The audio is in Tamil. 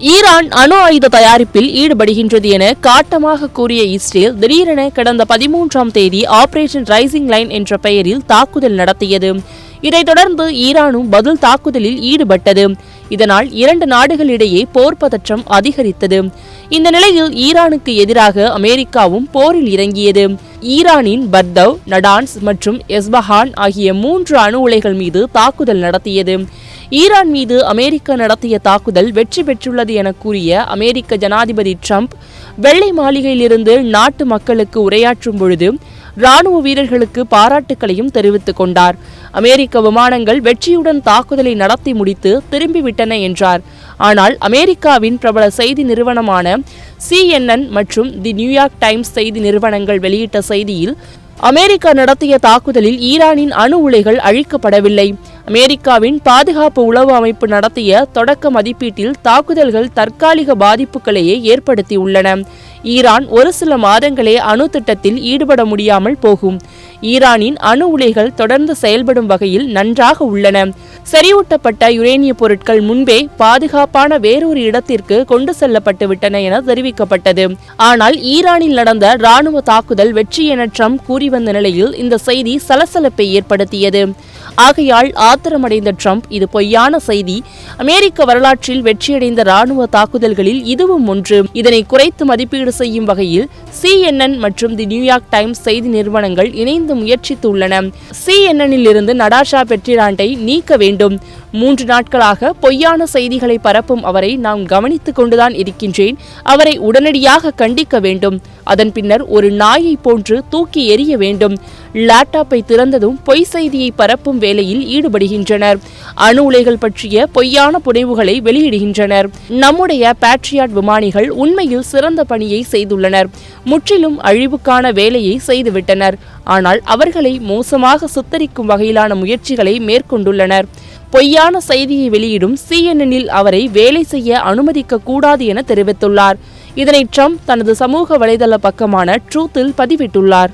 ஈரான் அணு ஆயுத தயாரிப்பில் ஈடுபடுகின்றது என காட்டமாக கூறிய இஸ்ரேல் திடீரென கடந்த 13ஆம் தேதி ஆபரேஷன் ரைசிங் லைன் என்ற பெயரில் தாக்குதல் நடத்தியது. இதைத் தொடர்ந்து ஈரானும் பதில் தாக்குதலில் ஈடுபட்டது. இதனால் இரண்டு நாடுகளிடையே போர் பதற்றம் அதிகரித்தது. இந்த நிலையில் ஈரானுக்கு எதிராக அமெரிக்காவும் போரில் இறங்கியது. ஈரானின் பர்தவ், நடான்ஸ் மற்றும் எஸ்பஹான் ஆகிய 3 அணு உலைகள் மீது தாக்குதல் நடத்தியது. ஈரான் மீது அமெரிக்கா நடத்திய தாக்குதல் வெற்றி பெற்றுள்ளது என கூறிய அமெரிக்க ஜனாதிபதி டிரம்ப் வெள்ளை மாளிகையிலிருந்து நாட்டு மக்களுக்கு உரையாற்றும் பொழுது ராணுவ வீரர்களுக்கு பாராட்டுக்களையும் தெரிவித்துக் கொண்டார். அமெரிக்க விமானங்கள் வெற்றியுடன் தாக்குதலை நடத்தி முடித்து திரும்பிவிட்டன என்றார். ஆனால் அமெரிக்காவின் பிரபல செய்தி நிறுவனமான CNN மற்றும் தி நியூயார்க் டைம்ஸ் செய்தி நிறுவனங்கள் வெளியிட்ட செய்தியில் அமெரிக்கா நடத்திய தாக்குதலில் ஈரானின் அணு உலைகள் அழிக்கப்படவில்லை. அமெரிக்காவின் பாதுகாப்பு உளவு அமைப்பு நடத்திய தொடக்க மதிப்பீட்டில் தாக்குதல்கள் தற்காலிக பாதிப்புகளையே ஏற்படுத்தியுள்ளன. ஈரான் ஒரு சில மாதங்களே அணு திட்டத்தில் ஈடுபட முடியாமல் போகும். ஈரானின் அணு உலைகள் தொடர்ந்து செயல்படும் வகையில் நன்றாக உள்ளன. செறிவூட்டப்பட்ட யுரேனிய பொருட்கள் முன்பே பாதுகாப்பான வேறொரு இடத்திற்கு கொண்டு செல்லப்பட்டு விட்டன என தெரிவிக்கப்பட்டது. ஆனால் ஈரானில் நடந்த ராணுவ தாக்குதல் வெற்றி என ட்ரம்ப் கூறி வந்த நிலையில் இந்த செய்தி சலசலப்பை ஏற்படுத்தியது. ஆகையால் ஆத்திரமடைந்த ட்ரம்ப், இது பொய்யான செய்தி, அமெரிக்க வரலாற்றில் வெற்றியடைந்த ராணுவ தாக்குதல்களில் இதுவும் ஒன்று. இதனை குறைத்து மதிப்பீடு செய்யும் வகையில் CNN மற்றும் தி நியூயார்க் டைம்ஸ் செய்தி நிறுவனங்கள் இணைந்து முயற்சித்துள்ளன. CNN-இல் இருந்து நடாஷா பெட்ரிராண்டை நீக்க வேண்டும். 3 நாட்களாக பொய்யான செய்திகளை பரப்பும் அவரை நான் கவனித்துக் கொண்டுதான் இருக்கின்றேன். அவரை உடனடியாக கண்டிக்க வேண்டும். அதன் பின்னர் ஒரு நாயை போன்று தூக்கி எறிய வேண்டும். லேப்டாப்பை திறந்ததும் பொய் செய்தியை பரப்பும் வேலையில் ஈடுபடுகின்றனர். அணு உலைகள் பற்றிய பொய்யான புனைவுகளை வெளியிடுகின்றனர். நம்முடைய பேட்ரியாட் விமானிகள் உண்மையில் சிறந்த பணியை செய்துள்ளனர். முற்றிலும் அழிவுக்கான வேலையை செய்துவிட்டனர். ஆனால் அவர்களை மோசமாக சித்தரிக்கும் வகையிலான முயற்சிகளை மேற்கொண்டுள்ளனர். பொய்யான செய்தியை வெளியிடும் CNN-இல் அவரை வேலை செய்ய அனுமதிக்க கூடாது என தெரிவித்துள்ளார். இதனை ட்ரம்ப் தனது சமூக வலைதள பக்கமான ட்ரூத்தில் பதிவிட்டுள்ளார்.